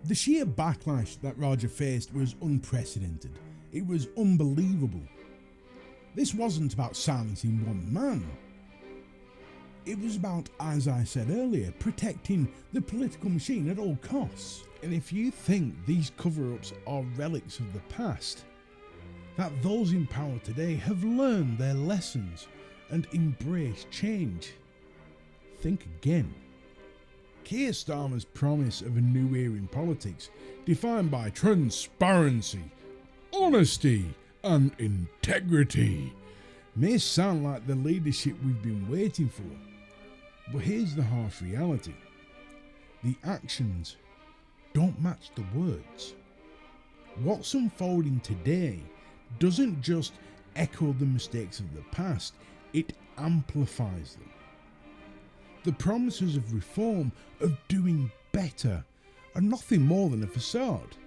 The sheer backlash that Roger faced was unprecedented. It was unbelievable. This wasn't about silencing one man. It was about, as I said earlier, protecting the political machine at all costs. And if you think these cover-ups are relics of the past, that those in power today have learned their lessons and embraced change, think again. Keir Starmer's promise of a new era in politics, defined by transparency, honesty and integrity, may sound like the leadership we've been waiting for. But here's the harsh reality. The actions don't match the words. What's unfolding today doesn't just echo the mistakes of the past, it amplifies them. The promises of reform, of doing better, are nothing more than a facade.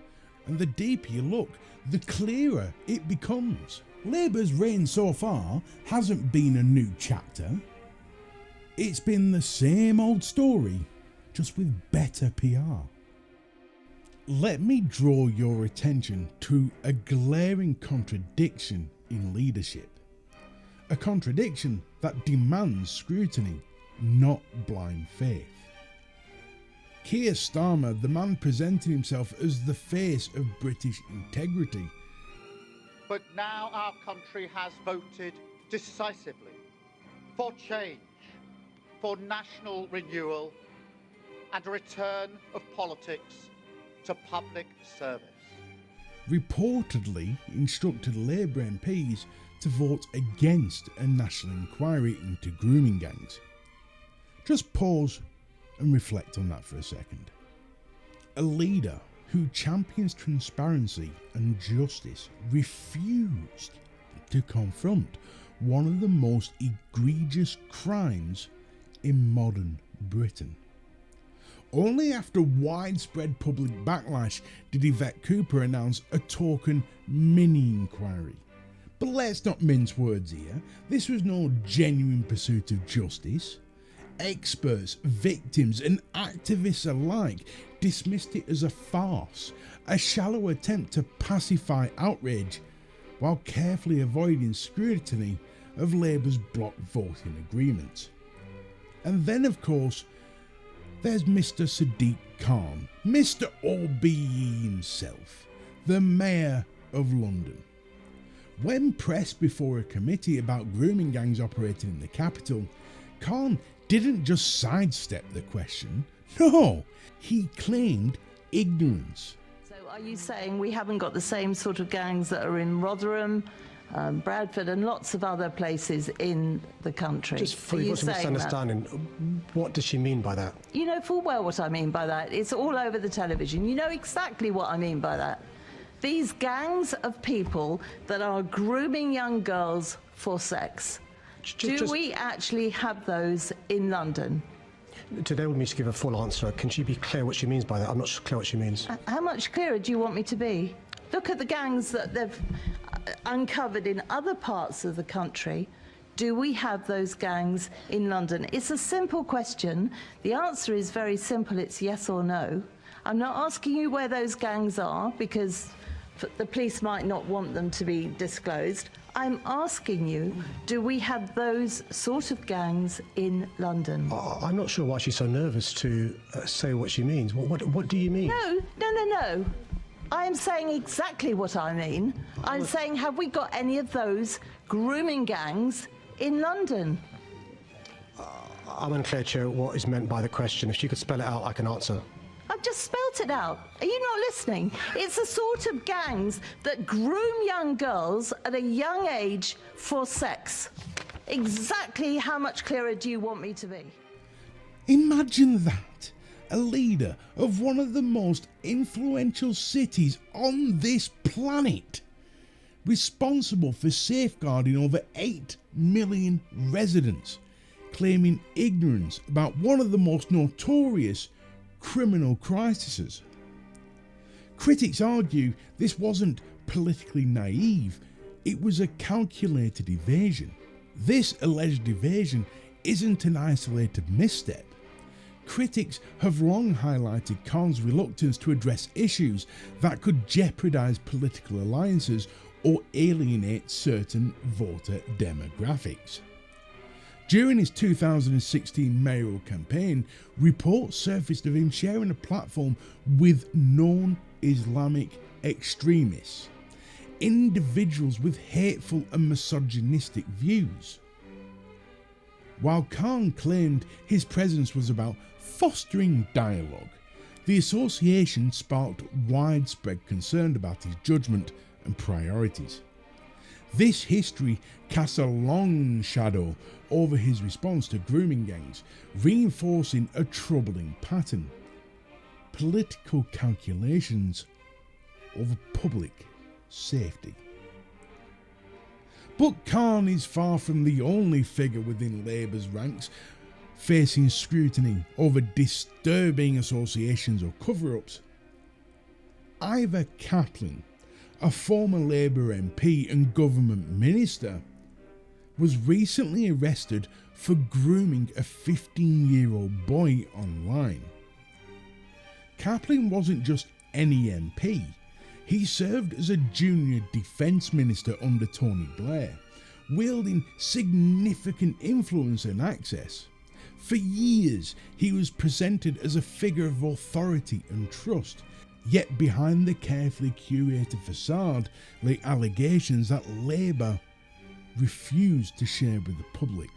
And the deeper you look, the clearer it becomes. Labour's reign so far hasn't been a new chapter. It's been the same old story, just with better PR. Let me draw your attention to a glaring contradiction in leadership. A contradiction that demands scrutiny, not blind faith. Keir Starmer, the man presenting himself as the face of British integrity. But now our country has voted decisively for change, for national renewal and a return of politics to public service. Reportedly instructed Labour MPs to vote against a national inquiry into grooming gangs. Just pause and reflect on that for a second. A leader who champions transparency and justice refused to confront one of the most egregious crimes in modern Britain. Only after widespread public backlash did Yvette Cooper announce a token mini-inquiry. But let's not mince words here, this was no genuine pursuit of justice. Experts, victims and activists alike dismissed it as a farce, a shallow attempt to pacify outrage while carefully avoiding scrutiny of Labour's block voting agreements. And then of course there's Mr Sadiq Khan, Mr OBE himself, the Mayor of London. When pressed before a committee about grooming gangs operating in the capital, Khan didn't just sidestep the question, no, he claimed ignorance. So are you saying we haven't got the same sort of gangs that are in Rotherham, Bradford and lots of other places in the country? Just for what's a misunderstanding, what does she mean by that? You know full well what I mean by that. It's all over the television. You know exactly what I mean by that. These gangs of people that are grooming young girls for sex. Do we actually have those in London? Today with me to give a full answer. Can she be clear what she means by that? I'm not clear what she means. How much clearer do you want me to be? Look at the gangs that they've uncovered in other parts of the country. Do we have those gangs in London? It's a simple question. The answer is very simple. It's yes or no. I'm not asking you where those gangs are because the police might not want them to be disclosed. I'm asking you, do we have those sort of gangs in London? I'm not sure why she's so nervous to say what she means. What do you mean? No. I'm saying exactly what I mean. I'm saying, have we got any of those grooming gangs in London? I'm unclear, Chair, what is meant by the question. If she could spell it out, I can answer. I've just spelt it out. Are you not listening? It's the sort of gangs that groom young girls at a young age for sex. Exactly how much clearer do you want me to be? Imagine that. A leader of one of the most influential cities on this planet, responsible for safeguarding over 8 million residents, claiming ignorance about one of the most notorious criminal crises. Critics argue this wasn't politically naive, it was a calculated evasion. This alleged evasion isn't an isolated misstep. Critics have long highlighted Khan's reluctance to address issues that could jeopardise political alliances or alienate certain voter demographics. During his 2016 mayoral campaign, reports surfaced of him sharing a platform with known Islamic extremists, individuals with hateful and misogynistic views. While Khan claimed his presence was about fostering dialogue, the association sparked widespread concern about his judgment and priorities. This history casts a long shadow over his response to grooming gangs, reinforcing a troubling pattern: political calculations over public safety. But Khan is far from the only figure within Labour's ranks facing scrutiny over disturbing associations or cover-ups. Ivor Kaplan, a former Labour MP and government minister, was recently arrested for grooming a 15-year-old boy online. Kaplan wasn't just any MP. He served as a junior defence minister under Tony Blair, wielding significant influence and access. For years, he was presented as a figure of authority and trust, yet behind the carefully curated facade lay allegations that Labour refused to share with the public.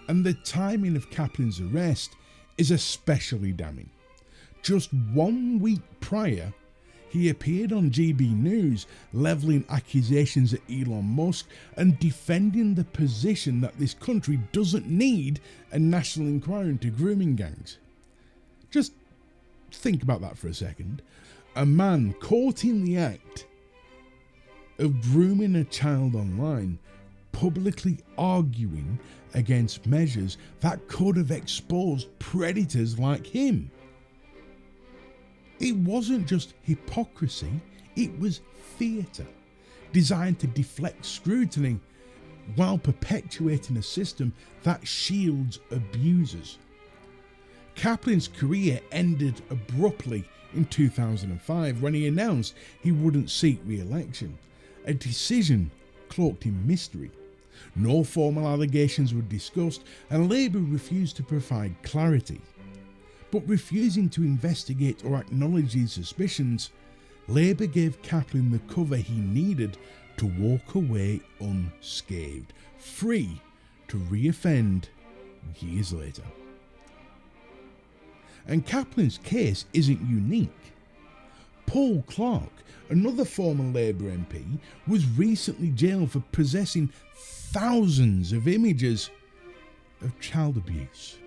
And the timing of Kaplan's arrest is especially damning. Just 1 week prior, he appeared on GB News, levelling accusations at Elon Musk and defending the position that this country doesn't need a national inquiry into grooming gangs. Just think about that for a second. A man caught in the act of grooming a child online, publicly arguing against measures that could have exposed predators like him. It wasn't just hypocrisy, it was theatre, designed to deflect scrutiny while perpetuating a system that shields abusers. Kaplan's career ended abruptly in 2005 when he announced he wouldn't seek re-election, a decision cloaked in mystery. No formal allegations were discussed and Labour refused to provide clarity. But refusing to investigate or acknowledge these suspicions, Labour gave Kaplan the cover he needed to walk away unscathed, free to re-offend years later. And Kaplan's case isn't unique. Paul Clark, another former Labour MP, was recently jailed for possessing thousands of images of child abuse.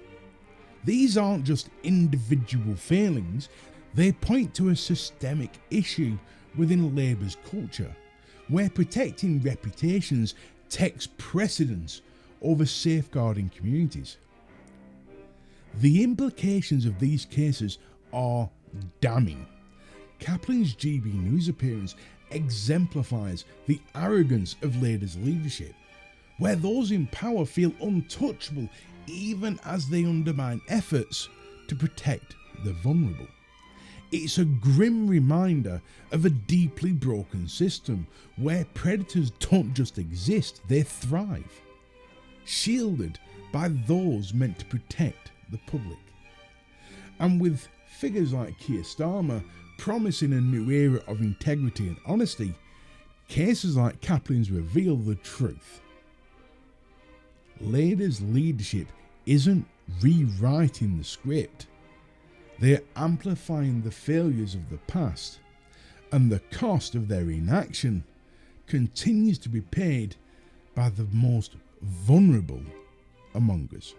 These aren't just individual failings, they point to a systemic issue within Labour's culture, where protecting reputations takes precedence over safeguarding communities. The implications of these cases are damning. Kaplan's GB News appearance exemplifies the arrogance of Labour's leadership, where those in power feel untouchable even as they undermine efforts to protect the vulnerable. It's a grim reminder of a deeply broken system where predators don't just exist, they thrive, shielded by those meant to protect the public. And with figures like Keir Starmer promising a new era of integrity and honesty, cases like Kaplan's reveal the truth. Labour's leadership isn't rewriting the script, they're amplifying the failures of the past, and the cost of their inaction continues to be paid by the most vulnerable among us.